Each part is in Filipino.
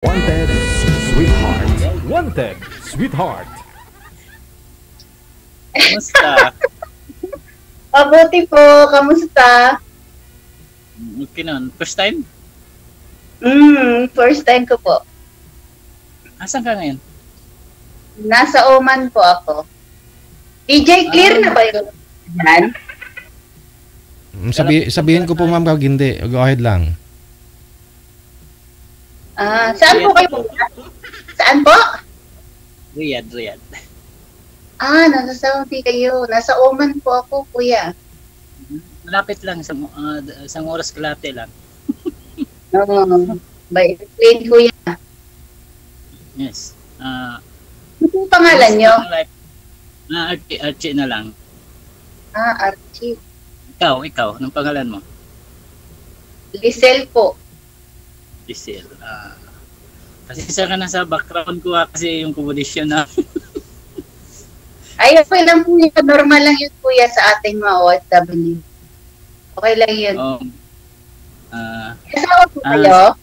Wanted, sweetheart. Wanted, sweetheart. Kamusta? Mabuti po, kamusta? Okay nun. First time? First time ko po. Asan ka ngayon? Nasa Oman po ako. DJ, clear na ba yun? Yan? Sabihin ko po ma'am kag hindi. Go ahead lang. Saan po kayo? Saan po? Riyadh. Nasa Saudi kayo. Nasa Oman po ako, kuya. Malapit lang. Isang oras kalate lang. By airplane, kuya. Yes. Ano po pangalan nyo? Archie na lang. Archie. Ikaw. Anong pangalan mo? Lisel po. Giselle. Kasi isa ka na sa background ko kasi yung komodisyon na. Ay, okay lang po yun. Normal lang yun, kuya, sa ating mga OFW. Okay lang yun. May asawa po kayo?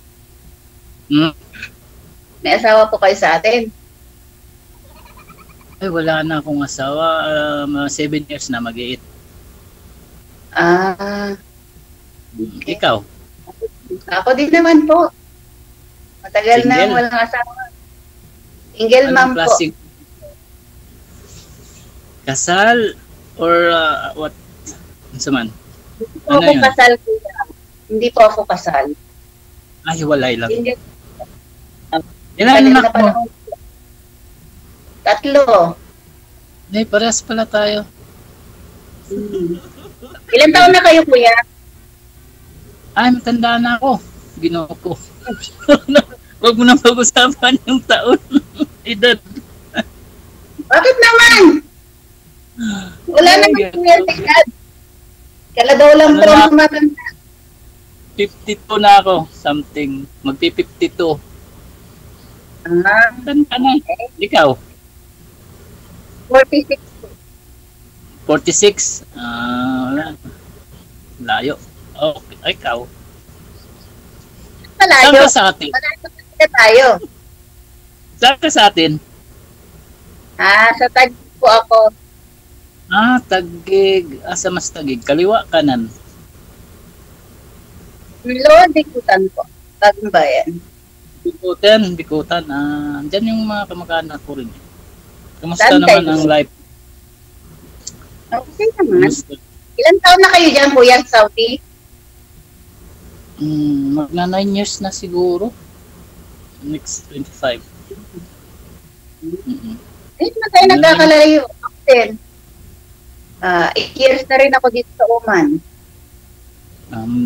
May asawa po kayo sa atin? Ay, wala na akong asawa. 7 years na mag-8. Okay. Ikaw? Ako din naman po. Matagal na walang asawa. Single mom po. Kasal? Or what? Ano man? Hindi po ako kasal, kuya. Hindi po ako kasal. Ay, walay lang. Single. Ilan anak mo? 3. Ay, parehas pala tayo. Ilan taon na kayo, kuya? Ay, matanda na ako. Ginoo ko. Huwag mo nang pag-usapan yung taon. Edad. Bakit naman? Wala naman kuya sa edad. Kala daw lang daw matanda. 52 na ako. Something. Magpi-52. Tanda na. Ikaw? 46. 46? Layo. Okay, ikaw. Malayo. Saan ka sa atin? Malayo tayo. Saan ka sa atin? Sa Taguig po ako. Taguig. Sa mas Taguig. Kaliwa, kanan. Lord, Bikutan po. Bagong bayan. Bikutan. Diyan yung mga kamag-anak ko rin. Kamusta naman ang life? Okay naman. Kamusta? Ilan taon na kayo dyan, kuya, sa Saudi? Magna 9 years na siguro. Next 25. Ay, na tayo nagkakalayo. After 8 years na rin ako dito sa Oman.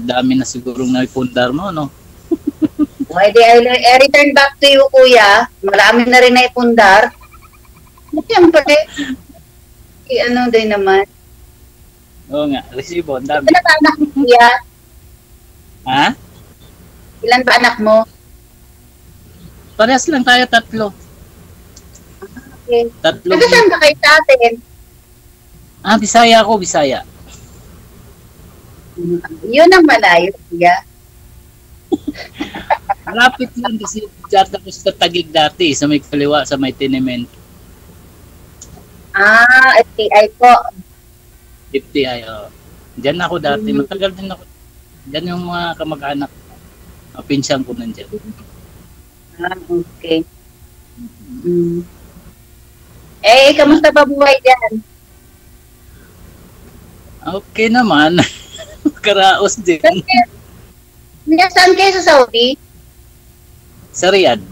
Dami na sigurong naipundar mo, no? Why I return back to you, kuya. Marami na rin naipundar. Siyempre, ano din naman. Oo nga, resibo, ang dami. Ilan ba anak mo, kuya? Ha? Ilan ba anak mo? Parehas lang tayo, 3. Okay. 3. Nagkasaan ba kayo sa atin? Bisaya ako, Bisaya. Yun ang malayo, kuya. Malapit lang kasi dyan ako sa Taguig dati, sa may kaliwa, sa may Tinemen. FTI po. FTI, Diyan ako dati, matagal din ako. Diyan yung mga kamag-anak. Pinsan ko nandiyan. Okay. Kamusta ba buhay dyan? Okay naman. Karaos din. Saan kayo sa Saudi? Sa Riyadh.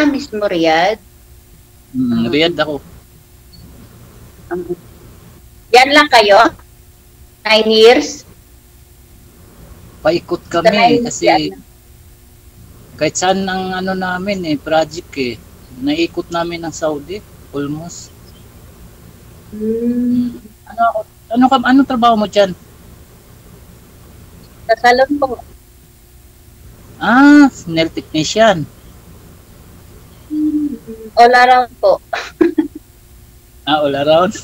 Mismo Riyadh. Riyadh ako. Yan lang kayo? 9 years? Paikot kami kasi kahit saan ang namin project naikot namin ng Saudi almost. Ano trabaho mo diyan? Sa salon po. Nail technician. All around po. All around.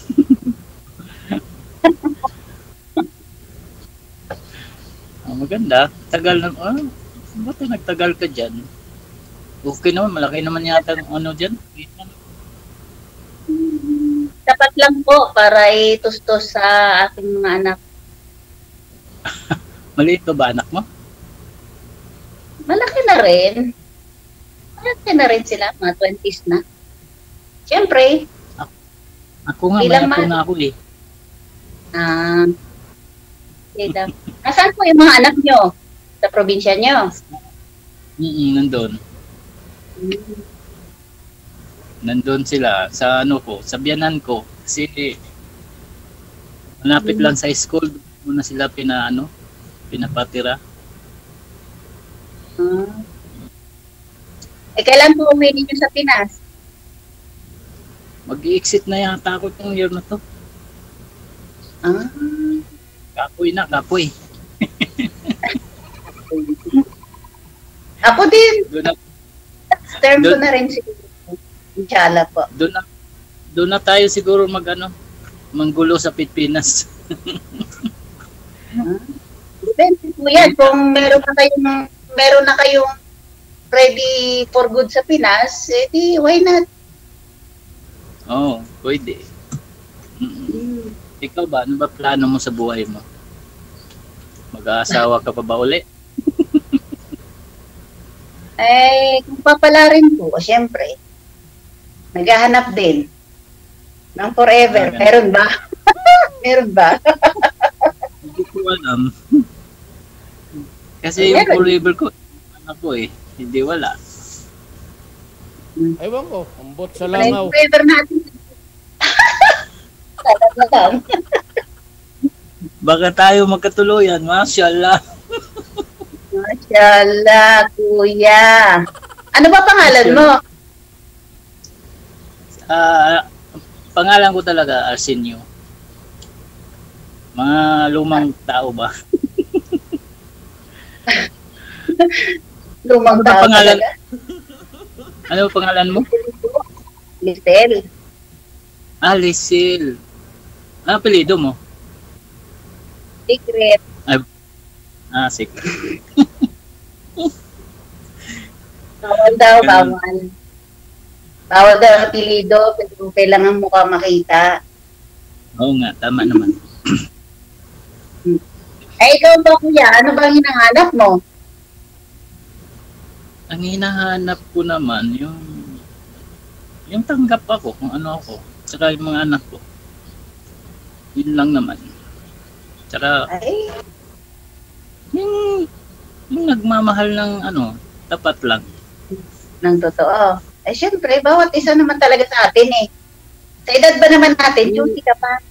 Maganda. Tagal na, ba't nagtagal ka dyan? Okay naman, malaki naman yata ang ano dyan. Tapat lang po para itustos sa aking mga anak. Maliit pa ba anak mo? Malaki na rin. Malaki na rin sila, mga 20s na. Siyempre, Ako nga, may Ilang apo man? na ako eh. Sila. Nasaan po yung mga anak nyo? Sa probinsya nyo? Nandun. Nandun sila sa ano ko, sa biyanan ko. Kasi malapit lang sa school, muna sila pinapatira. Kailan po umuwi ninyo sa Pinas? Mag-i-exit na yata ako itong year na to. Kapoy na, kapoy. Ako din. Doon na, Term ko Doon- na rin siguro. Inshallah po. doon na tayo siguro manggulo sa Pilipinas. Depende po yan. Kung meron na kayong ready for good sa Pinas, di why not? Oo, pwede. Ikaw ba, ano ba plano mo sa buhay mo? Mag-aasawa ka pa ba uli? Kung papalarin po, syempre, naghahanap din ng forever. Meron ba? Meron ba? Hindi ko alam. Kasi yung Meron. forever ko, ano ko hindi wala. Ewan ko, ambot sa Wala yung langaw. forever natin. Talaga lang. Baka tayo magkatuluyan, mashallah. Mashallah, kuya. Ano ba pangalan mo? Pangalan ko talaga, Arsenio. Mga lumang tao ba? Lumang Ano ba tao pangalan? talaga. Ano ba pangalan mo? Lisel. Lisil. Ano apelido mo? Secret. Sige. Bawal daw, bawal. Bawal daw ang apelido, pero kailangan mukha makita. Oo nga, tama naman. Ikaw ba kuya, ano bang hinahanap mo? Ang hinahanap ko naman, yung tanggap ako, kung ano ako, tsaka yung mga anak ko. Yun lang naman. Tsaka, Ay, yung nagmamahal ng tapat lang. ng totoo. Syempre, bawat isa naman talaga sa atin eh. Sa edad ba naman natin, duty ka pa?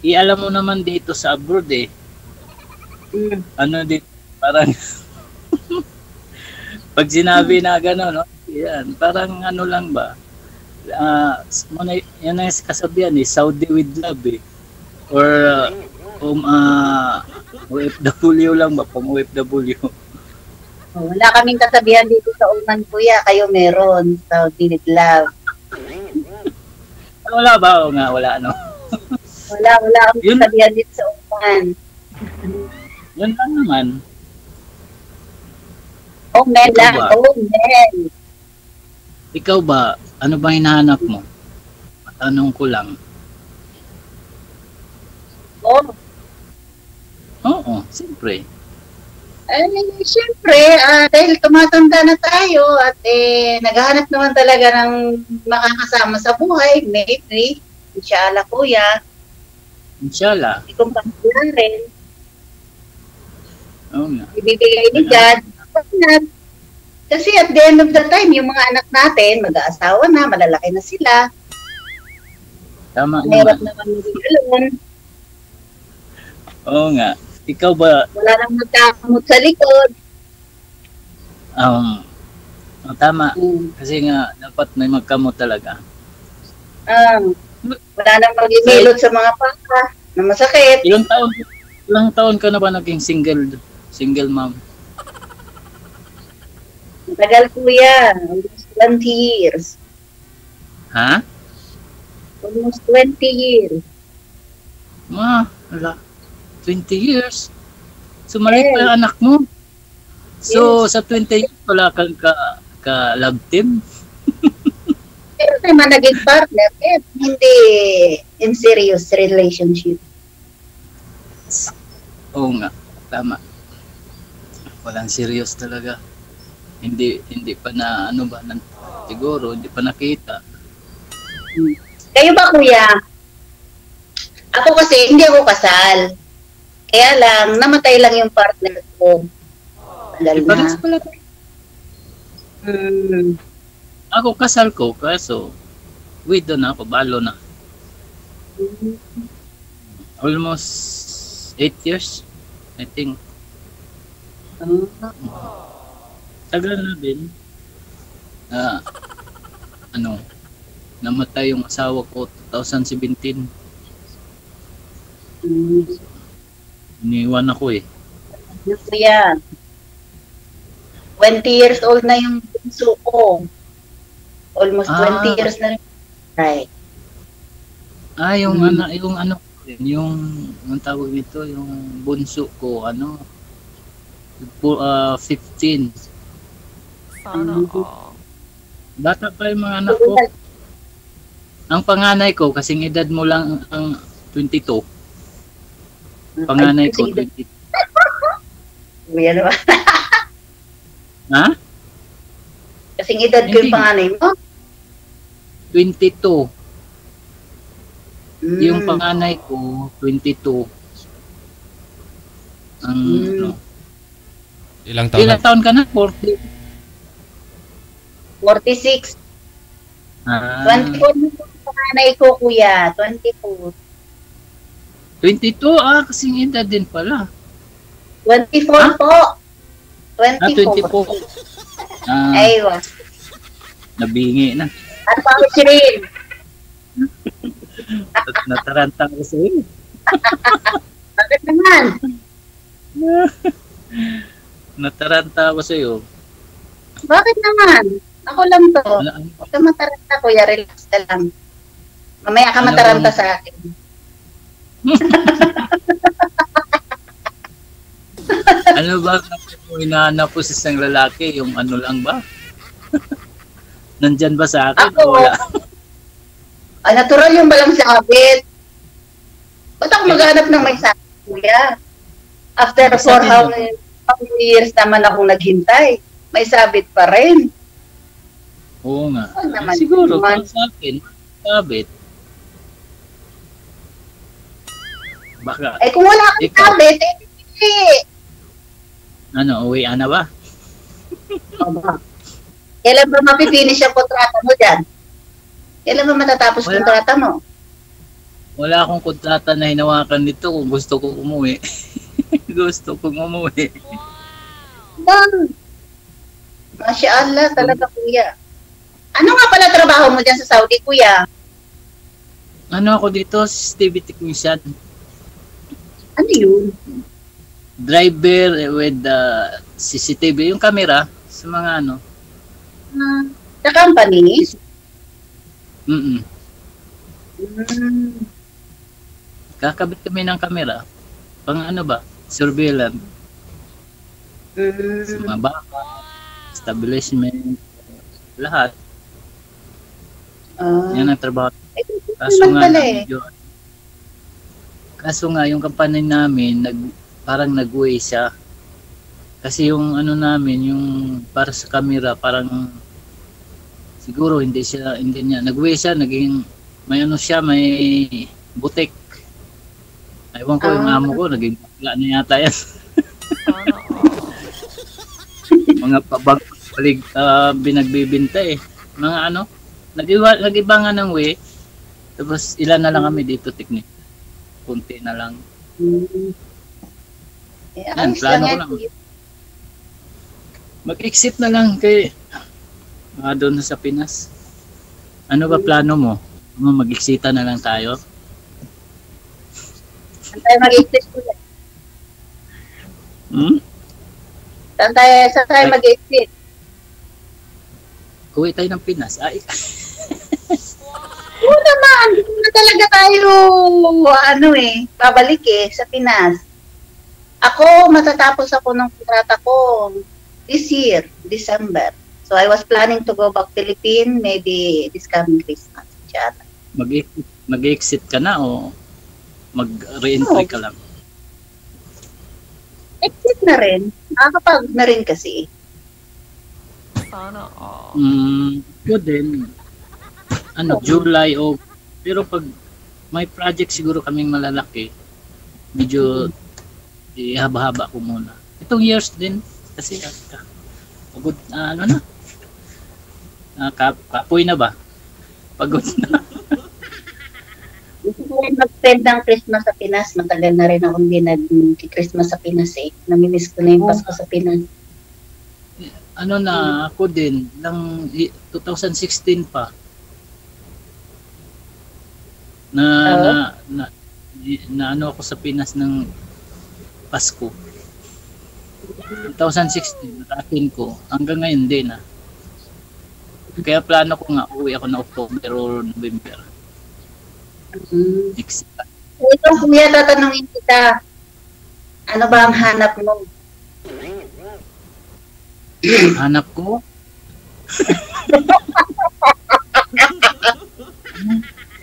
Alam mo naman dito sa abroad Mm. dito, parang, pag sinabi na gano'n, no? Yan, parang ano lang ba? Yan ang kasabihan Saudi with love Or, OFW lang ba? Pang OFW. Wala kaming kasabihan dito sa Oman, kuya. Kayo meron. Saudi with love. Wala ba? O nga, wala Wala kaming Yun- kasabihan dito sa Oman. Yun lang naman. Omen lang. ba? Omen. Ikaw ba, ano ba hinahanap mo? Tanong ko lang. Oh. Oo, siyempre. Siyempre, dahil tumatanda na tayo at naghahanap naman talaga ng makakasama sa buhay, maybe, inshallah kuya, Inshallah. kung pangalarin, Oo nga. ibibigay ni God. Kasi at the end of the time, yung mga anak natin, mag-aasawa na, malalaki na sila, Tama mahirap naman. naman maging alone, Oo nga. Ikaw ba, wala nang magkakamot sa likod. tama. Kasi nga, dapat may magkamot talaga. Wala nang mag-imilot sa mga paka na masakit. Ilang taon ka na ba naging single mom? Matagal kuya, almost 20 years. Ha? Almost 20 years. Wala. 20 years. So, maliit pa yung anak mo. So, sa 20 years, wala kang magka-love team. Pero naman naging partner, hindi in serious relationship. Oo nga, tama. Walang serious talaga. Hindi pa na ano ba, siguro hindi pa nakita. Kayo ba, kuya? Ako kasi, hindi ako kasal. Kaya lang, namatay lang yung partner ko. Tagal na. Parang pala. Ako kasal ko, kaso widow na ako, balo na. Almost 8 years, I think. Tagal na din. Namatay yung asawa ko 2017. Iniwan ako eh. Kuya, 20 years old na yung bunso ko. Almost 20 years na rin. Right. Yung ang tawag nito, yung bunso ko, 15. Bata pa yung mga anak ko. Ang panganay ko, kasing edad mo lang ang 22. Panganay ko, 22. Kuya naman. Ha? Kasing edad ko yung panganay mo? 22. Yung panganay ko, 22. Ilang taon Ilang na? taon ka na? 40. 46. 24 na yung panganay ko, kuya. 24. 22? Kasing edad din pala. 24 po. 24. 24. Aywa. Nabingi na. Ano pa ako rin? Nataranta ko sa iyo. Bakit naman? Nataranta ako sa iyo. Bakit naman? Ako lang to. Huwag ka mataranta, kuya. Relax ka lang. Mamaya ka mataranta sa akin. Ano ba kung hinahanap po sa isang lalaki? Yung ano lang ba? Nandyan ba sa akin? Ako, Wala. Natural yung balang sabit. Ba't ako maghanap ng may sabit, kuya? After 4 years naman akong naghintay, may sabit pa rin. Oo nga. Naman, siguro, naman. sa akin, sabit. Baka, Kung wala kang ikaw. sabit, hindi. Uwi na ba? Kailan ba mapipinish ang kontrata mo dyan? Kailan ba matatapos Wala. kontrata mo? Wala akong kontrata na hinawakan nito kung gusto ko umuwi. Gusto kong umuwi. Bang! Masya Allah, talaga, kuya. Ano nga pala trabaho mo dyan sa Saudi, kuya? Ako dito, CCTV technician. Ano yun? Driver with CCTV, yung camera sa mga Sa company? Kakabit kami ng camera. Pang surveillance. Sa mga baka, establishment, lahat. Yan ang trabaho. Kaso nga, yung company namin, parang nag-uwi siya. Kasi yung namin, yung para sa camera, parang siguro hindi niya. Nag-uwi siya, naging, may may butik. Ewan ko, yung amo ko, naging bakla na yata yan. Mga pabag-palig binagbibinta eh. Mga nag-iba nga ng way. Tapos ilan na lang kami dito, technique. Kunti na lang. Yan, plano ko lang. Mag-exit na lang kay doon sa Pinas. Ano ba plano mo? Mag-exita na lang tayo? Saan tayo mag-exit, kuya? Saan tayo mag-exit? Uwi tayo ng Pinas. Ay. Oo naman, hindi na talaga tayo, babalik sa Pinas. Ako, matatapos ako ng kontrata ko this year, December. So I was planning to go back Philippines maybe this coming Christmas. Diyan. Mag-exit ka na o mag-re-entry ka lang? Exit na rin. Nakakapagod na rin kasi. Sana all. Good din. July o pero pag may project siguro kaming malalaki, medyo haba-haba ko muna. Itong years din kasi pagod kapoy na ba? Pagod na. Gusto ko rin mag-spend ng Christmas sa Pinas. Matagal na rin akong hindi nag-Christmas sa Pinas eh. Namimiss ko na yung Pasko sa Pinas. Ako din, ng 2016 pa. Na ako sa Pinas ng Pasko. 2016, narating ko. Hanggang ngayon din na. Kaya plano ko nga, uwi ako na October or November. Ito, kuya, tatanungin kita. Ano ba ang hanap mo? Hanap ko?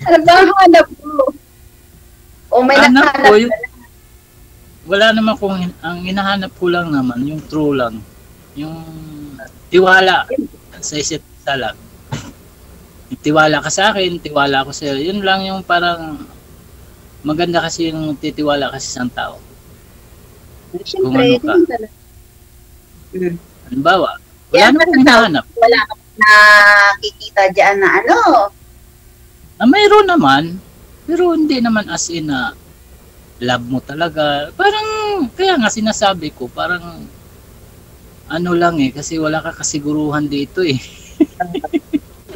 Ano ba ang hanap mo? O may Hanap nakahanap ko, ka na? wala naman ang hinahanap ko lang naman, yung true lang. Yung tiwala sa isa't isa lang. Tiwala ka sa akin, tiwala ako sa iyo. Yun lang yung parang maganda kasi yung titiwala kasi sa tao. Siyempre, Kung ano ka. yun talaga. Halimbawa, wala Kaya na akong hinahanap. Wala ka nakikita dyan na ano. Mayroon naman, pero hindi naman as in na love mo talaga. Parang, kaya nga sinasabi ko, parang ano lang kasi wala ka kasiguruhan dito eh.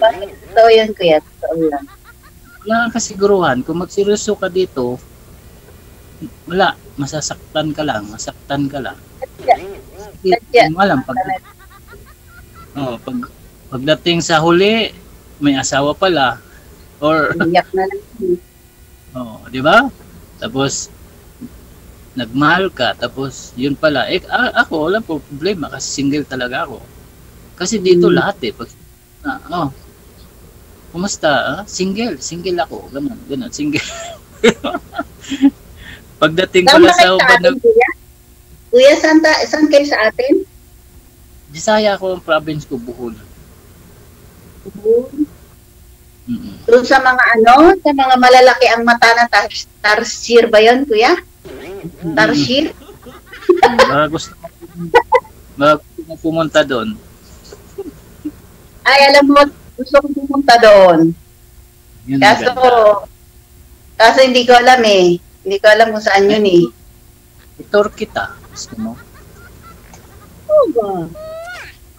Totoo yun, kuya. Totoo lang. Wala kang kasiguruhan. Kung magseryoso ka dito, wala. Masasaktan ka lang. Masaktan ka lang. Sadya. Hindi mo alam. Pagdating sa huli, may asawa pala. Or, Iyak na lang. di ba? Tapos, nagmahal ka. Tapos, yun pala. Ako, wala po problema kasi single talaga ako. Kasi dito lahat Pag, kumusta? Single ako. Ganun, single. Pagdating ko na sa ubad ng Kuya, saan kayo sa atin? Bisaya ko ang province ko, Bohol. Doon sa mga sa mga malalaki ang mata na Tarsier ba yun, kuya? Tarsier? Gusto mo pumunta doon. Ay, alam mo, gusto kong pumunta doon. Yun Kaso hindi ko alam eh. Hindi ko alam kung saan yun eh. Itor kita. Gusto mo? Oo ba?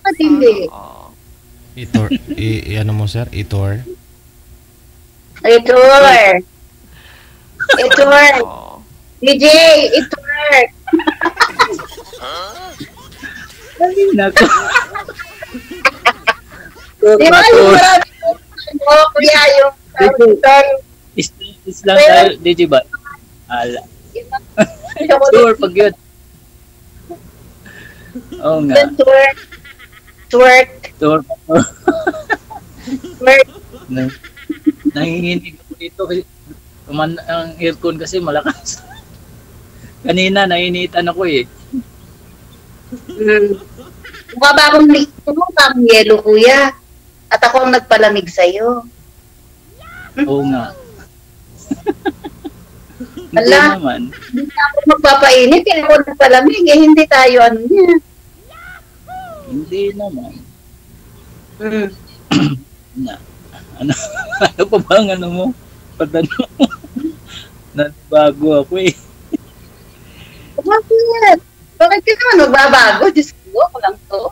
Bakit hindi? Itor, ano mo sir? Itor? Itor! DJ! Itor! Nako. Di ba yung marami kuya, yung Itor? Is lang tayo, DJ ba? Ala. Sure, pag yun. Oo nga. Twerk. Nanginginig ako dito kasi ang aircon kasi malakas. Kanina nainitan ako eh. Mukha ba akong parang yelo, kuya? At ako ang nagpalamig sa'yo. Oo nga. Hindi Ala. naman. Hindi ako magpapainit, kaya ako nagpalamig. Hindi tayo niya. Hindi naman. Ano pa ba ang ano mo? Patanong mo. Nagbago ako eh. Bakit? Bakit ka naman magbabago? Diyos ko, ako lang to.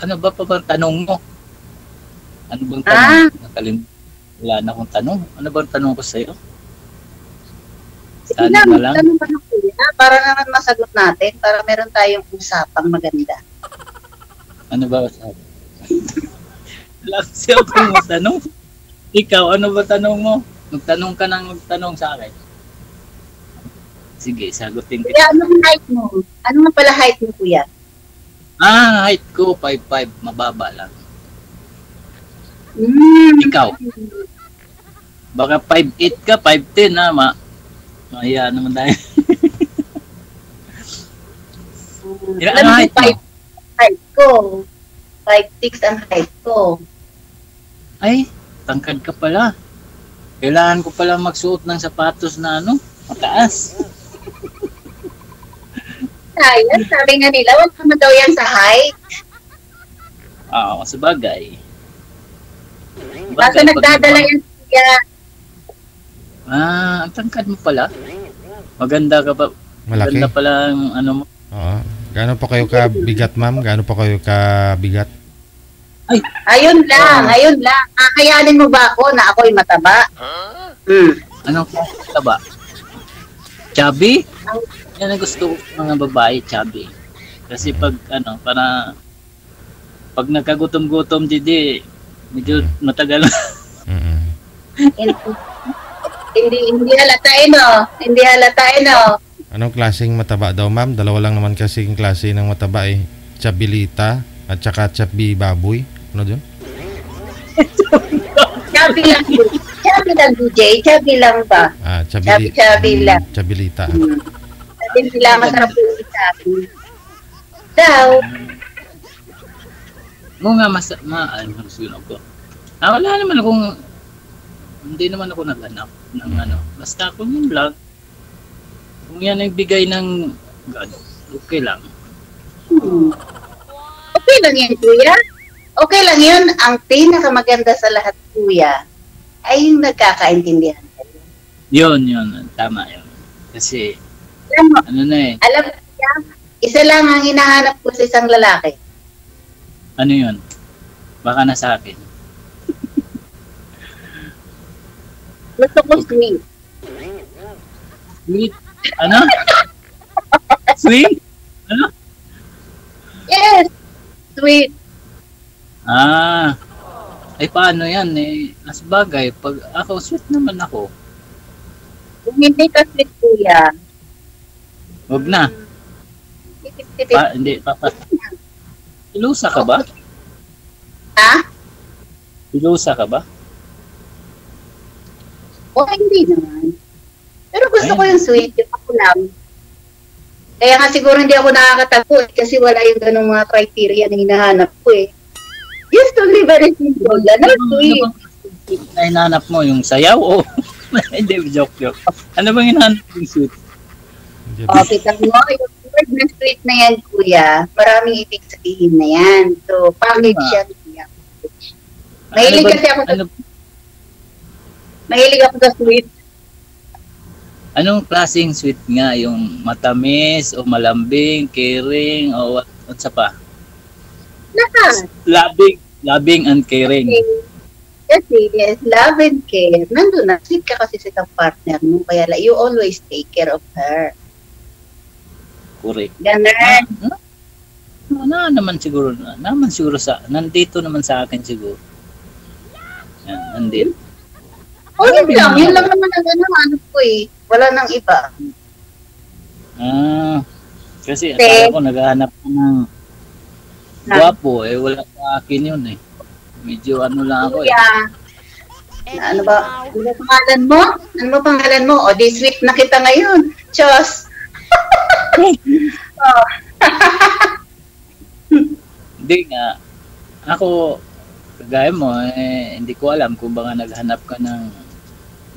Ano ba pa bang tanong mo? Ano bang tanong? Wala na akong tanong. Ano bang tanong ko sa'yo? Sige lang, tanong ka na kuya. Para naman masagot natin. Para meron tayong usapang maganda. Ano ba sabi? Wala kasi akong matanong. Ikaw, ano ba tanong mo? Magtanong ka nang magtanong sa akin. Sige, sagutin kita. Kuya, anong height mo? Ano nga pala height mo, kuya? Height ko 5'5", mababa lang. Ikaw? Baka 5'8 ka, 5'10 ha, Maya naman tayo. Ano height mo? Height ko. 5'6" ang height ko. Ay, tangkad ka pala. Kailangan ko pala magsuot ng sapatos na mataas. Sayang, sabi nga nila, wala naman daw yan sa height. Oo, sa bagay. Kaso nagdadala yan siya. Ang tangkad mo pala. Maganda ka pa. Malaki. Maganda pala ang mo. Oo. Gaano pa kayo kabigat, ma'am? Gaano pa kayo kabigat? Ayun lang. Kakayanin mo ba ako na ako'y mataba? Anong klase ba? Chubby? Yan ang gusto ko ng mga babae, chubby. Kasi pag pag nagkagutom-gutom medyo matagal. Hindi halata no. Anong klaseng mataba daw, ma'am? Dalawa lang naman kasing klase ng mataba eh. Chabilita at saka chubby baboy. Ano dyan? Chubby lang, DJ. Chubby lang ba? Chubby lang. Chabilita. Hindi sila masarap yung chubby. Daw. Nga ko. Wala naman akong hindi naman ako naghanap ng basta kung yun lang, kung yan ang bigay ng God, okay lang. Okay lang yan, kuya. Okay lang yun. Ang pinakamaganda sa lahat, kuya, ay yung nagkakaintindihan. Yun, tama yun. Kasi, alam mo, isa lang ang hinahanap ko sa isang lalaki. Ano yun? Baka na sa akin. Gusto ko sweet. Sweet? Ano? Sweet? Ano? Yes! Sweet. Ay paano yan as bagay, pag ako, sweet naman ako. Kung hindi ka sweet, kuya. Huwag na. Hindi. Ilusa ka ba? Ha? Ilusa ka ba? O hindi naman. Pero gusto ko yung sweet, yung ako lang. Kaya nga siguro hindi ako nakakatapo kasi wala yung ganung mga criteria na hinahanap ko eh. Just to be very simple. Ano sweet? Na hinahanap mo yung sayaw o? Hindi, joke. Ano bang hinahanap yung sweet? Okay, mo, yung word na sweet na yan, kuya, maraming ibig sabihin na yan. So, package yan, kuya. Mahilig kasi ako sa Mahilig ako sa sweet. Anong klaseng sweet nga? Yung matamis o malambing, caring o what sa pa? Lahat. Loving and caring. Kasi yes, love and care. Nandun na. Sweet ka kasi sa isang partner mo. Kaya you always take care of her. Correct. Ganun. Naman siguro nandito naman sa akin siguro. Yan, nandito. Yun lang naman ang ko eh. Wala nang iba. Kasi akala ko naghahanap ko ng guwapo wala sa akin yun eh. Medyo lang ako eh. Ano ba pangalan mo? O di sweet na kita ngayon. Chos. Hindi nga. Ako, kagaya mo, hindi ko alam kung baka naghanap ka ng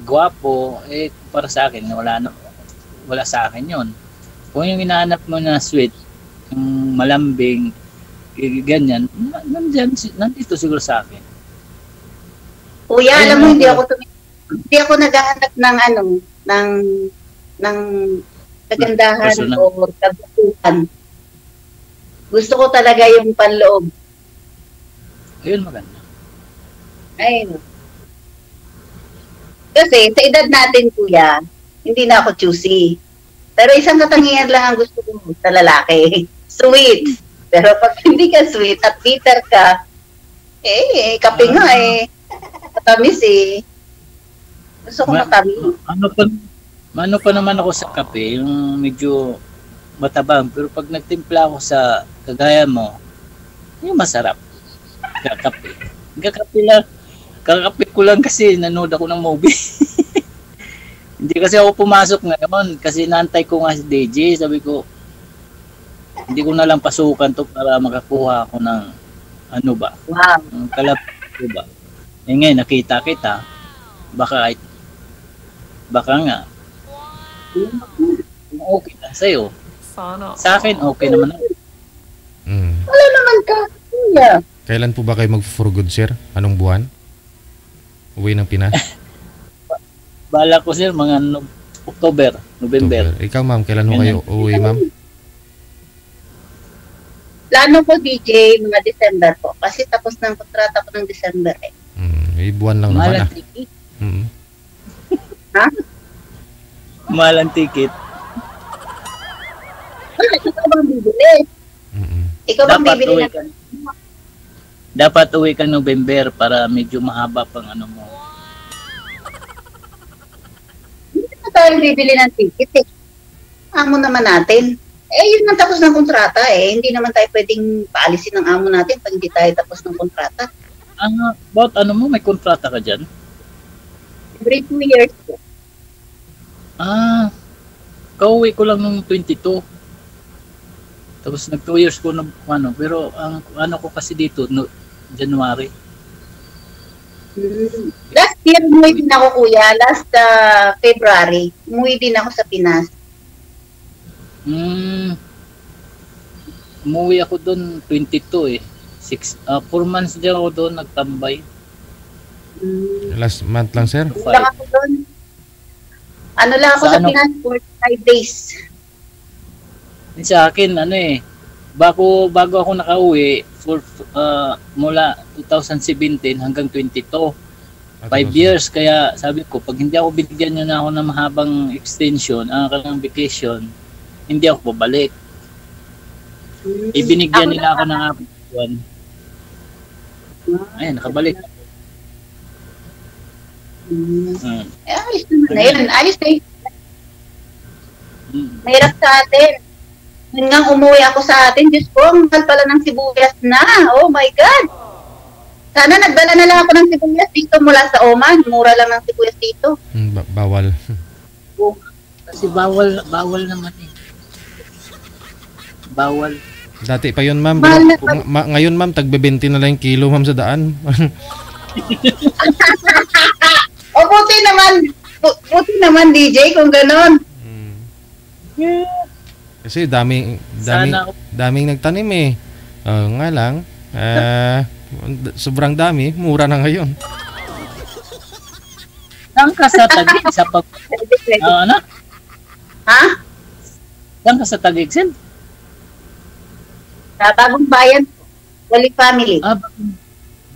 gwapo, para sa akin, wala sa akin yon. Kung yung hinahanap mo na sweet, yung malambing, ganyan, nandito siguro sa akin. Kuya, alam mo, hindi ako naghahanap ng ng kagandahan o kagustuhan. Gusto ko talaga yung panloob. Ayun, maganda. Ayun. Kasi sa edad natin, kuya, hindi na ako choosy. Pero isang katangian lang ang gusto ko sa lalaki. Sweet. Pero pag hindi ka sweet at bitter ka, kape nga matamis eh. Gusto ko matamis. Ano pa naman ako sa kape, yung medyo matabang. Pero pag nagtimpla ako sa kagaya mo, yung masarap. Kakape. Kakape ko lang kasi nanood ako ng movie. Hindi kasi ako pumasok ngayon kasi naantay ko nga si DJ. Sabi ko, hindi ko na lang pasukan to para makakuha ako ng ano ba? Wow. Ang kalap ko ba? Eh ngayon, nakita kita. Baka nga. Okay na sa'yo. Sana Sa akin, okay naman. Wala naman ka, kuya. Kailan po ba kayo mag-for good, sir? Anong buwan? Uwi ng Pinas? Bala ko sir, mga October, November. October. Ikaw, ma'am, kailan mo kayo uwi, ma'am? Plano ko, DJ, mga December po. Kasi tapos ng kontrata ko ng December eh. Buwan lang naman Mahal ah. ang ticket. Ha? Mahal ang ticket. Ikaw bang bibili? Ikaw bang Dapat bibili uwi na? ka. Dapat uwi ka November para medyo mahaba pang ano mo. Hindi na tayo bibili ng ticket eh. Amo naman natin. Eh, yun ang tapos ng kontrata eh. Hindi naman tayo pwedeng paalisin ng amo natin pag hindi tayo tapos ng kontrata. About ano mo, may kontrata ka dyan? Every 2 years po. Kauwi ko lang nung 22. Tapos nag 2 years ko na ano, pero ang ano ko kasi dito, no, January. Last year, umuwi din ako, kuya. Last February, umuwi din ako sa Pinas. Umuwi ako doon 22 eh. 4 months din ako doon nagtambay. Last month lang, sir? Ano lang ako doon? Ano lang ako Sa sa ano? Pinas for 5 days. Sa akin ano eh, bago ako nakauwi mula 2017 hanggang 22. 5 years, kaya sabi ko pag hindi ako bigyan niyo na ako ng mahabang extension, kanang vacation, hindi ako babalik. Ibinigyan nila ako ng 4 buwan. Ayun, nakabalik. Eh, ayos naman na yun. Ayos na yun. Mahirap sa atin. Yun nga umuwi ako sa atin. Diyos ko, ang mahal pala ng sibuyas na. Oh my God. Sana nagdala na lang ako ng sibuyas dito mula sa Oman. Mura lang ng sibuyas dito. Bawal. Kasi bawal naman eh. Bawal. Dati pa yun, ma'am. Mahal na Ngayon, ma'am, tagbe-20 na lang yung kilo, ma'am, sa daan. O buti naman DJ kung ganon. Kasi daming nagtanim eh. Nga lang, sobrang dami, mura na ngayon. Saan ka sa Taguig? Sa ano? Ha? Saan ka sa Taguig, Sen? Sa Bagong Bayan, Wali Family.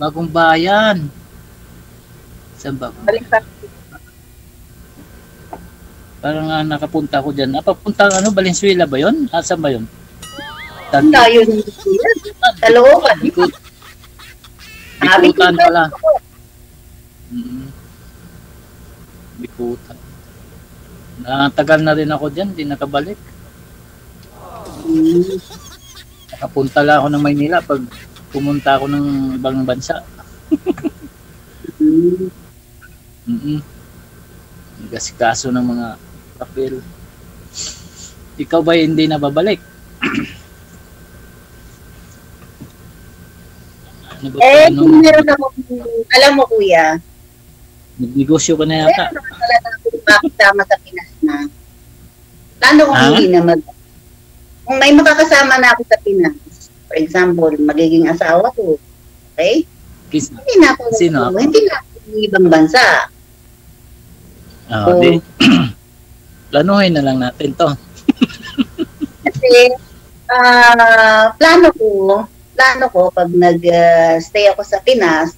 Bagong Bayan. Saan ba? Wali Family. Parang nakapunta ako dyan. Papunta Valenzuela ba yun? Saan ba yun? Ang layo ng sa looban. Bikutan pala. Bikutan. Tagal na rin ako dyan. Di nakabalik. Nakapunta lang ako ng Maynila pag pumunta ako ng ibang bansa. Nagkasikaso ng mga papel. Ikaw ba hindi na babalik? Kung meron ako, alam mo kuya, nagnegosyo ka na yata. meron naman talaga akong makakasama sa Pinas na. Plano kung hindi na kung may makakasama na ako sa Pinas, for example, magiging asawa ko, okay? Hindi na ako, Sino? Hindi na ako ng ibang bansa. Di. Planuhin na lang natin to. Kasi, plano ko pag nag-stay ako sa Pinas,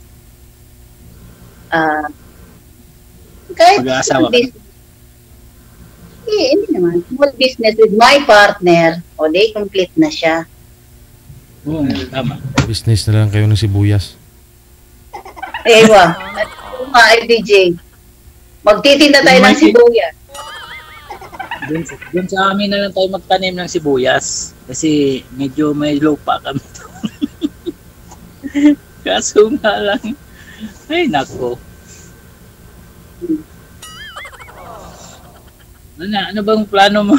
kahit Mag-aasawa ka? business, hindi naman. Small business with my partner, o di, complete na siya. Tama. Business na lang kayo ng sibuyas. Ewa, DJ, magtitinda tayo ng sibuyas. Dun sa amin na lang tayo magtanim ng sibuyas. Kasi medyo may lupa kami doon. Kaso nga lang. Ay, nako. Ano bang plano mo?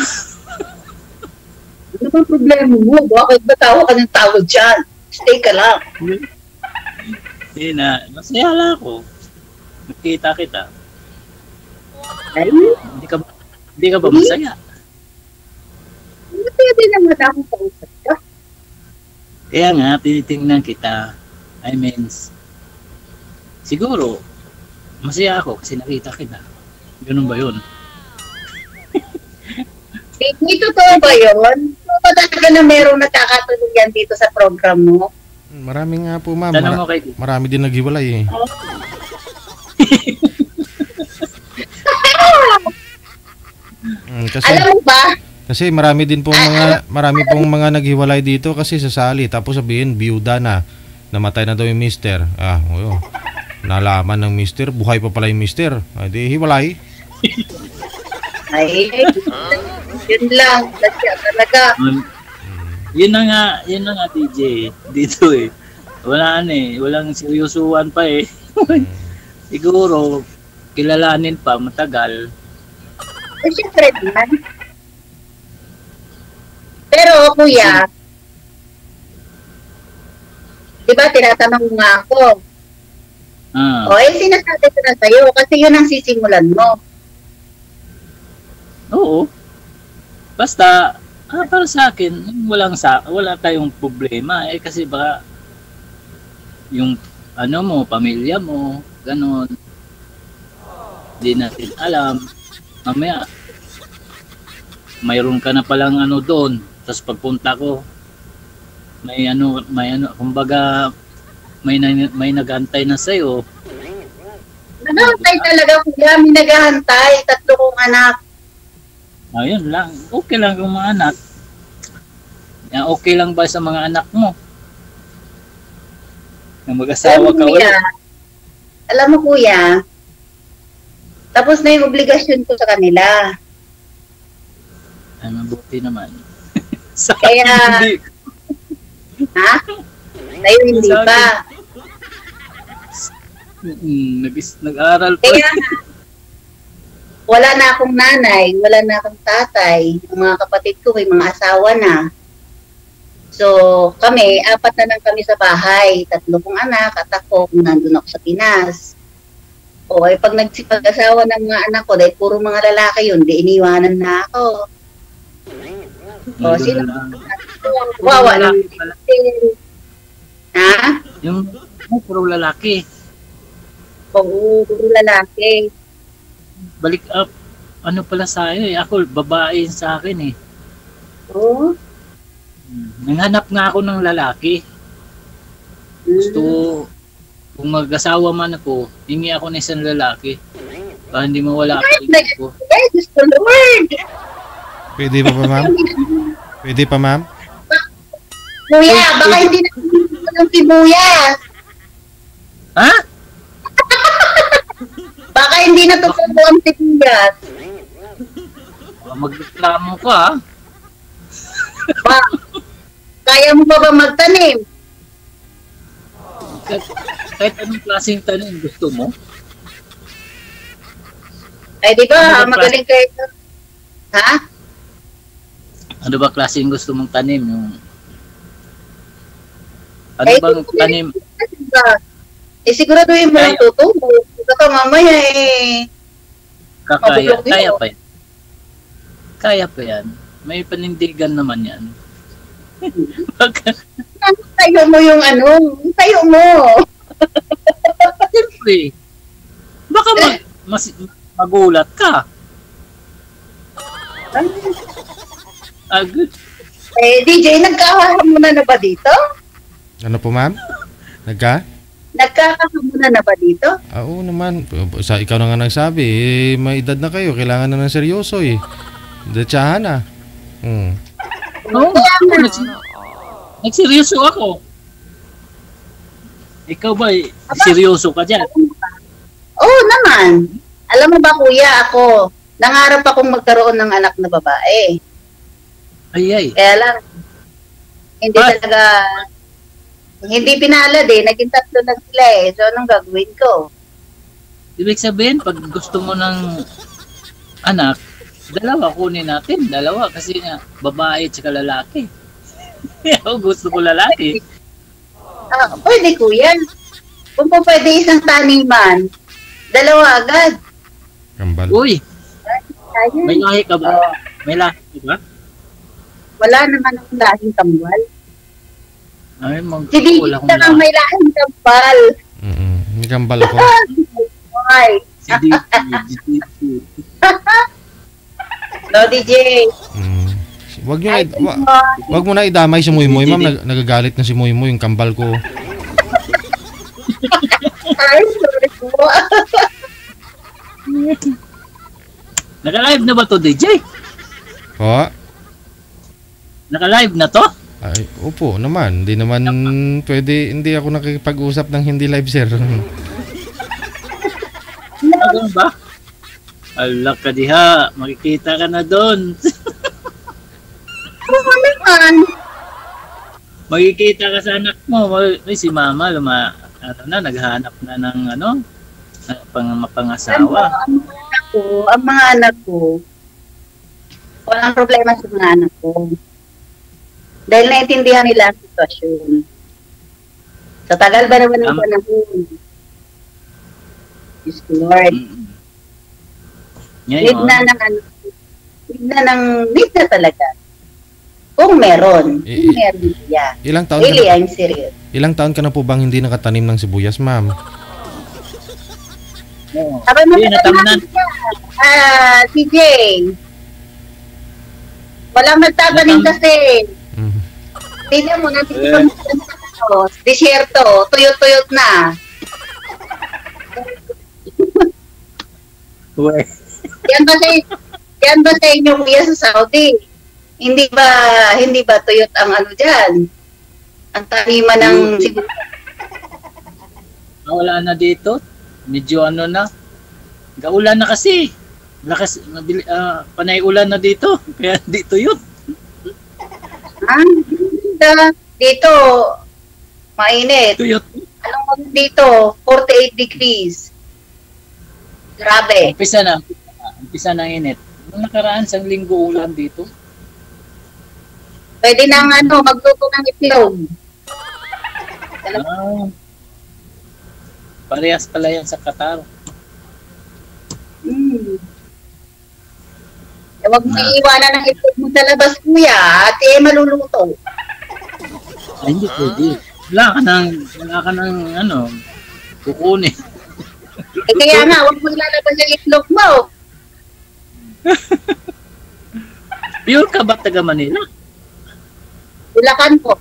Ano bang problema mo? Bakit ba tawa ka ng tawag dyan? Stay ka lang. Hindi na. Masaya lang ako. Nakita kita. Ay, Hindi ka ba masaya? masaya din naman ako kausap ka. Kaya nga, tinitingnan kita. I mean, siguro, masaya ako kasi nakita kita. Ganun ba yun? Hindi totoo ba yun? Totoo ba talaga na merong nakakatuluyan dito sa program mo? Marami nga po, ma'am. Tanong mo kay Marami din naghiwalay eh. Kasi Alam mo ba? kasi marami pong mga naghiwalay dito kasi sasali tapos sabihin biyuda na, namatay na daw yung mister. Oh. Nalaman ng mister, buhay pa pala yung mister. Di hiwalay. Ay, yun lang. That's talaga. Yun na nga DJ dito eh. Walang seryosuhan pa eh. Siguro kilalanin pa matagal. Eh, syempre naman. Pero, kuya, di ba tinatanong mo nga ako? O, sinasabi ko na sa'yo kasi yun ang sisimulan mo. Oo. Basta para sa akin, wala tayong problema eh kasi baka yung pamilya mo, ganon. Di natin alam. Mamaya mayroon ka na palang doon. Tapos pagpunta ko, may kumbaga may nagantay na sa'yo. Nagahantay talaga, kuya. May naghahantay. 3 kong anak. Ayun lang. Okay lang yung mga anak. Okay lang ba sa mga anak mo? Na mag-asawa ka kuya, ulit? alam mo, kuya, tapos na yung obligasyon ko sa kanila. Ay, mabuti naman. Sa Kaya, hindi. ha? Sa'yo hindi Sa akin. pa. Nag-aral pa. Kaya, wala na akong nanay, wala na akong tatay. Yung mga kapatid ko, may mga asawa na. So, kami, 4 na lang kami sa bahay. 3 kong anak at ako kung nandun ako sa Pinas. O, ay pag nagsipag-asawa ng mga anak ko, dahil puro mga lalaki yun, di iniwanan na ako. O, sino? Wawa lang. Ha? Yung puro lalaki. Oo, puro lalaki. Balik up. Ano pala sa'yo eh. Ako, babae sa akin eh. Oo. Nanghanap nga ako ng lalaki. Gusto kung mag-asawa man ako, hingi ako ng isang lalaki. Para hindi mawala pa ko. Ay, gusto Lord. Pwede pa ma'am? Pwede pa, ma'am? Kuya, baka hindi na ng sibuyas. Ha? Baka hindi na totoo ang sibuyas. Magreklamo ka ha? Kaya mo pa ba magtanim? Kahit anong klaseng tanim gusto mo? Ay, di ba, Ano ba magaling kayo. Ha? Ano ba klaseng gusto mong tanim? Ano Eh, bang tanim? Diba? Eh, siguraduhin mo lang tutubo. Baka mamaya Kaya mabulok yun. pa yan. Kaya pa yan. May panindigan naman yan. Tayo mo yung tayo mo. Siyempre. Baka magulat ka. Good. Eh, DJ, nagkakahamunan na ba dito? Ano po, ma'am? Nagkakahamunan na ba dito? Oo naman. Ikaw na nga nagsabi, may edad na kayo. Kailangan na ng seryoso eh. Datsahan na. Oo nga. Nagseryoso ako. Ikaw ba, seryoso ka dyan? Oo naman. Alam mo ba, kuya, ako, Nangarap akong magkaroon ng anak na babae. Ay. Kaya lang, hindi talaga, hindi pinalad eh. Naging 3 lang sila eh. So, anong gagawin ko? Ibig sabihin, pag gusto mo ng anak, 2 kunin natin. 2 kasi nga, babae at saka lalaki. Ako gusto ko lalaki. Pwede kuya. Kung po pwede isang taniman, 2 agad. Kambal. Uy, Ayun. may lahi ka ba? May lahi ka ba? Wala naman akong lahing kambal. Ay, Si Didi wala akong na lang lahi. may lahing kambal. May kambal ako. Ay. Si Didi. No, DJ. Wag nyo wag mo na idamay si Moymoy, ma'am. Nagagalit na si Moymoy, yung kambal ko. Ay, sorry po. Naka-live na ba to, DJ? Oh, Naka-live na to? ay, opo naman. Hindi naman pwede, hindi ako nakikipag-usap ng hindi live, sir. Ano ba? Ala ka diha, makikita ka na doon. Oo naman. Makikita ka sa anak mo. Ay, si mama, naghahanap na ng pangasawa. Ang mga anak ko, walang problema sa mga anak ko. Dahil naintindihan nila ang sitwasyon. Sa tagal ba naman ng panahon? Diyos ko, Lord. Need Ngayon, need na talaga. Kung meron. Kung meron siya. Ilang taon Really, ka na, I'm serious. ilang taon ka na po bang hindi nakatanim ng sibuyas, ma'am? Sabi mo Hindi, natamnan. CJ. Walang nagtatanim kasi. Tingnan mo, natin disyerto, tuyot-tuyot na. Yan ba sa inyo kuya sa Saudi? Hindi ba tuyot ang ano diyan? Ang taniman ng siguro. wala na dito. Medyo na. Gaulan na kasi. Lakas, panay ulan na dito. Kaya dito yun. Dito mainit. Tuyot. Anong dito? 48 degrees. Grabe. Umpisa na init. Nung nakaraan, 1 linggo ulan dito. Pwede nang magluto ng itlog. Parehas pala yan sa Qatar. Huwag mo iiwanan ng itlog mo sa labas, kuya. At maluluto. Ay, hindi pwede. Wala ka nang kukunin. Kaya nga, huwag mo ilalabas yung itlog mo. Pure ka ba taga Manila? Bulacan po.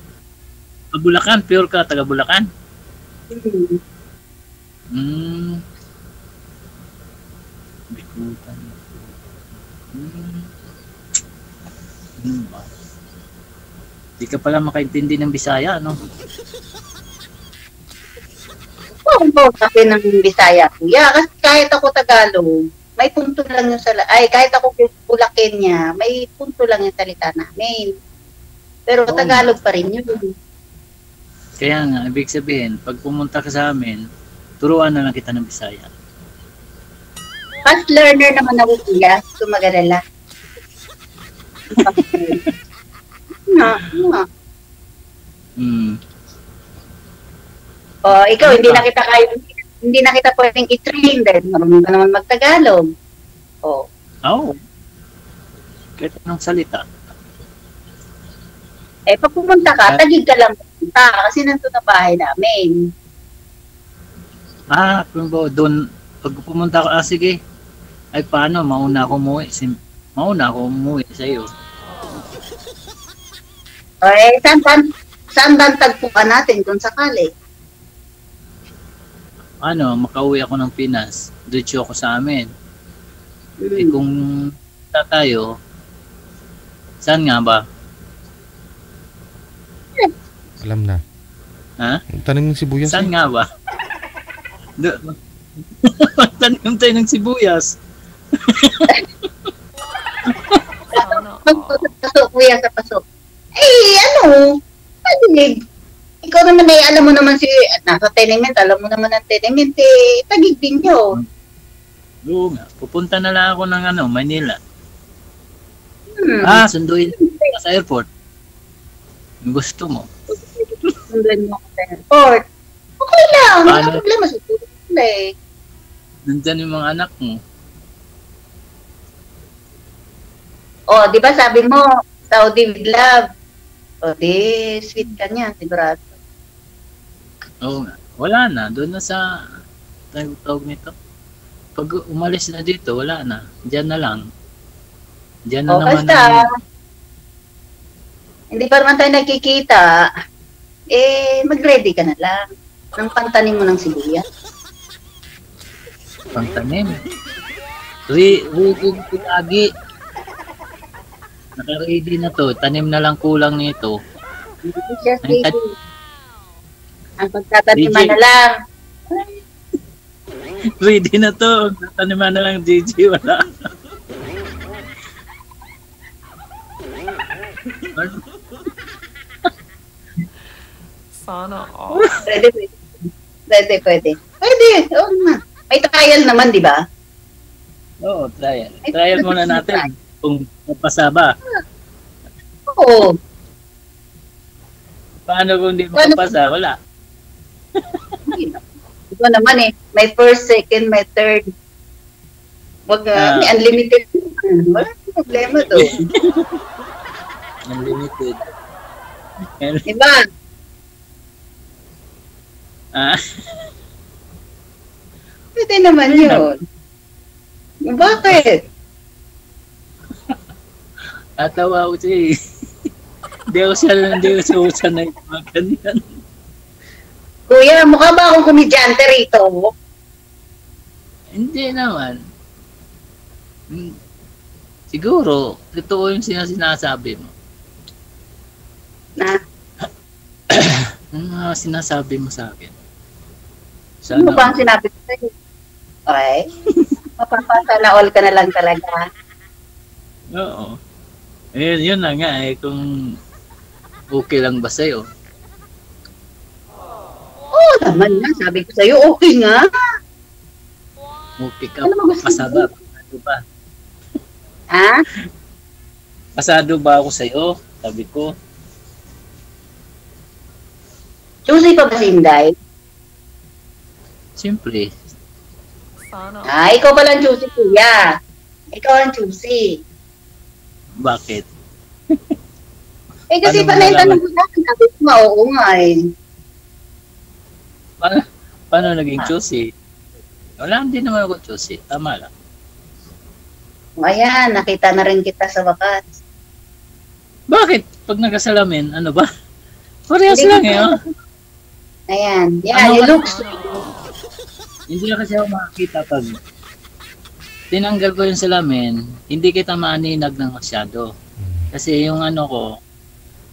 Bulacan, pure ka taga Bulacan? Bikutan. Di ka pala makaintindi ng Bisaya, no? Oo, kasi ng Bisaya, kuya. Kasi kahit ako Tagalog, may punto lang yung kahit ako Bulacan niya, may punto lang yung salita namin. Pero Tagalog pa rin yun. Kaya nga, ibig sabihin, pag pumunta ka sa amin, turuan na lang kita ng Bisaya. Fast learner naman ako, kuya. Tumagalala. Ikaw, hindi na kita pwedeng i-train dahil marunong ka naman mag-Tagalog. Kahit anong salita. Pag pumunta ka, Taguig ka lang pumunta kasi nandun na bahay namin. Kung ba, doon, pag pumunta ka, sige. Ay, paano? Mauna ako umuwi sa iyo. Saan tagpuan natin kung sakali? Makauwi ako ng Pinas. Diretso ako sa amin. Kung tayo, saan nga ba? Alam na. Tanim ng sibuyas. Saan nga ba? Tanim tayo ng sibuyas. Sa paso, kuya, sa paso. Ano? Tagig. Ikaw naman alam mo naman nasa tenement, alam mo naman ang tenement, tagig din yun. Oo nga. Pupunta na lang ako ng Manila. Hmm. Sunduin ka sa airport. Kung gusto mo. Sundan mo ako sa airport. Okay lang, wala Paano? problema sa tulong Nandyan yung mga anak mo. Di ba sabi mo, Saudi with love. Di, sweet ka niya, sigurado. Oo nga. Wala na. Doon na sa tawag nito. Pag umalis na dito, wala na. Diyan na lang. Diyan na naman. Basta, hindi pa naman tayo nagkikita, mag-ready ka na lang. Nang pantanin mo ng sibuyas. Pangtanim. Ready lagi. Naka-ready na to. Tanim na lang kulang nito. Hindi siya ready. Ang pagtataniman DJ. na lang. Ready na to. Taniman na lang DJ. Wala. Sana all. Pwede. Pwede, oo naman. May trial naman, di ba? Oo, trial. Trial muna natin. Kung mapasa ba. Oo. Paano kung hindi mapasa? Wala. Ito naman may first, second, may third. May unlimited. Wala problema doon. Unlimited. Diba? Pwede naman yun. Bakit? Tatawa ko siya eh. Hindi ko siya sanay mga ganyan. Kuya, mukha ba akong komedyante rito? Hindi naman. Siguro, totoo yung sinasabi mo. Na? Ang sinasabi mo sa akin. Ano ba ang sinabi ko sa'yo? Okay. Mapapasana all ka na lang talaga. Oo. Yun na nga kung okay lang ba sa'yo. Oo naman nga, sabi ko sa'yo, okay nga. Okay ka, Ano ba gusto pasaba. Pasado ba? Ha? Pasado ba ako sa'yo? Sabi ko. Choosy pa ba si Inday? Siyempre. Sana Ikaw pa lang choosy, kuya. Ikaw ang choosy. Bakit? Kasi Paano pa na yung mo tanong ko natin, sabi ko nga, oo nga Paano naging choosy? Wala, hindi naman ako choosy. Tama lang. Ayan, nakita na rin kita sa wakas. Bakit? Pag nagkasalamin, ano ba? Parehas Hindi lang ko- oh. Ayan, Ano you ka- look Hindi na kasi ako makakita pag tinanggal ko yung salamin, hindi kita maaninag ng masyado. Kasi yung ko,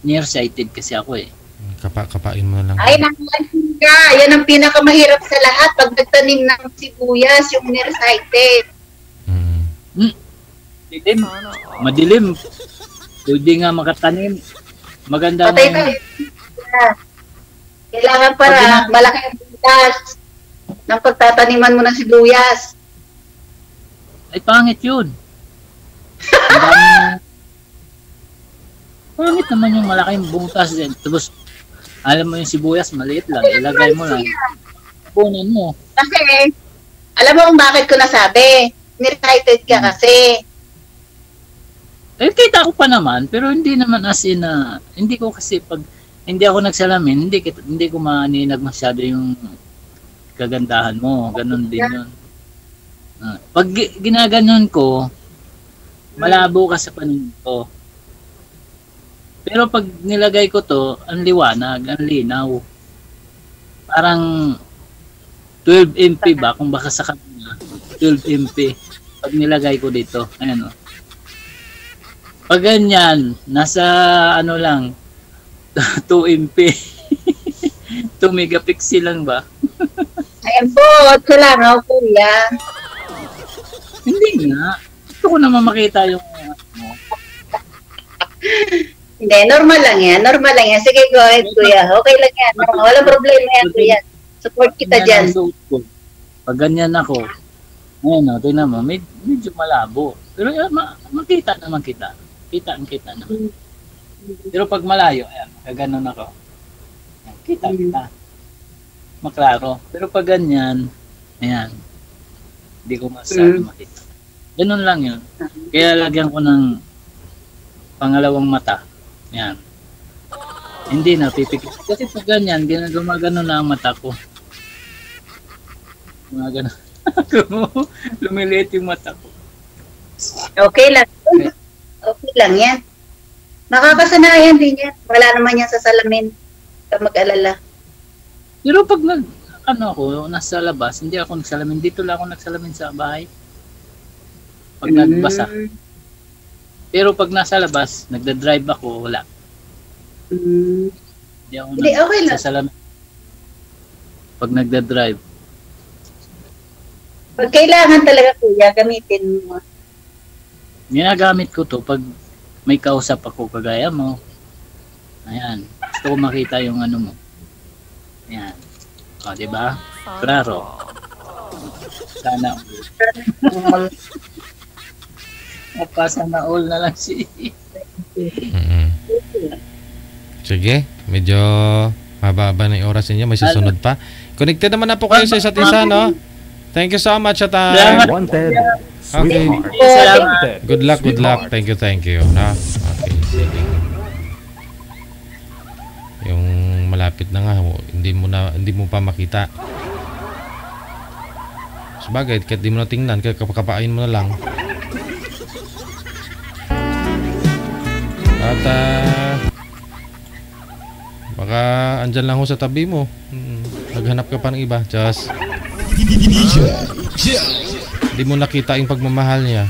nearsighted kasi ako eh. Kapain mo na lang. Ay, nakuha ka. Yan ang pinakamahirap sa lahat pag nagtanim ng sibuyas, yung nearsighted. Dilim, Sana all. madilim. Pwede nga makatanim. Maganda Patay na tayo. Kailangan para malaki ang butas ng pagtataniman mo ng sibuyas. Ay, pangit yun. Ang dami- Pangit naman yung malaking butas din. Tapos, alam mo yung sibuyas, maliit lang. Ilagay mo lang. Punan mo. Kasi, alam mo kung bakit ko nasabi? Nearsighted ka kasi. Eh, kita ko pa naman, pero hindi naman as in na, hindi ko kasi pag, hindi ako nagsalamin, hindi ko maaninag masyado yung kagandahan mo. Ganon din yun. Pag ginaganon ko, malabo ka sa paningin ko. Pero pag nilagay ko to, ang liwanag, ang linaw. Parang 12 MP ba? Kung baka sa kanila, 12 MP. Pag nilagay ko dito, ayan o. Pag ganyan, nasa lang, 2 MP. 2 megapixel lang ba? Ayan po, 8 lang, kuya. Hindi nga. Gusto ko naman makita yung Hindi, normal lang yan. Normal lang yan. Sige, go ahead, kuya. Okay lang yan. Walang problema yan, kuya. Support kita Ganyan dyan. ang suot ko. Pag ganyan ako, ngayon, tingnan mo, medyo malabo. Pero makita naman kita. Kita naman. Pero pag malayo, ayan, kaganon ako. Ayan, kita. Maklaro. Pero pag ganyan, ayan, hindi ko masyado makita. Ganun lang yun. Kaya lagyan ko ng pangalawang mata. Ayan. Hindi na pipikit. Kasi pag ganyan, gumagano na ang mata ko. Gumagano. Lumiliit yung mata ko. Okay lang. Okay lang yan. Makakasanayan din yan. Wala naman yan sa salamin. Ka mag-alala. Pero pag ako, nasa labas, hindi ako nagsalamin. Dito lang ako nagsalamin sa bahay. Pag nagbasa. Pero pag nasa labas, nagda-drive ako, wala. Hindi ako Hindi, okay lang. nagsasalamin. Pag nagda-drive. Pag kailangan talaga, kuya, gamitin mo. Ginagamit ko to pag may kausap ako kagaya mo. Ayan. Gusto ko makita yung ano mo. Ayan. O, diba? Klaro. Sana all. Sana all na lang si. Sige, medyo mababa na yung oras niya. May susunod pa. Connected naman na po kayo sa isa't isa, no? Thank you so much at Wanted, Okay. sweetheart. Salamat. Good luck. Thank you. Na. Okay. Yung malapit na nga, hindi mo pa makita. Sabagay, kahit di mo na tingnan, kapain mo na lang. At baka andyan lang ho sa tabi mo. Naghanap ka pa ng iba. Just hindi mo nakita yung pagmamahal niya.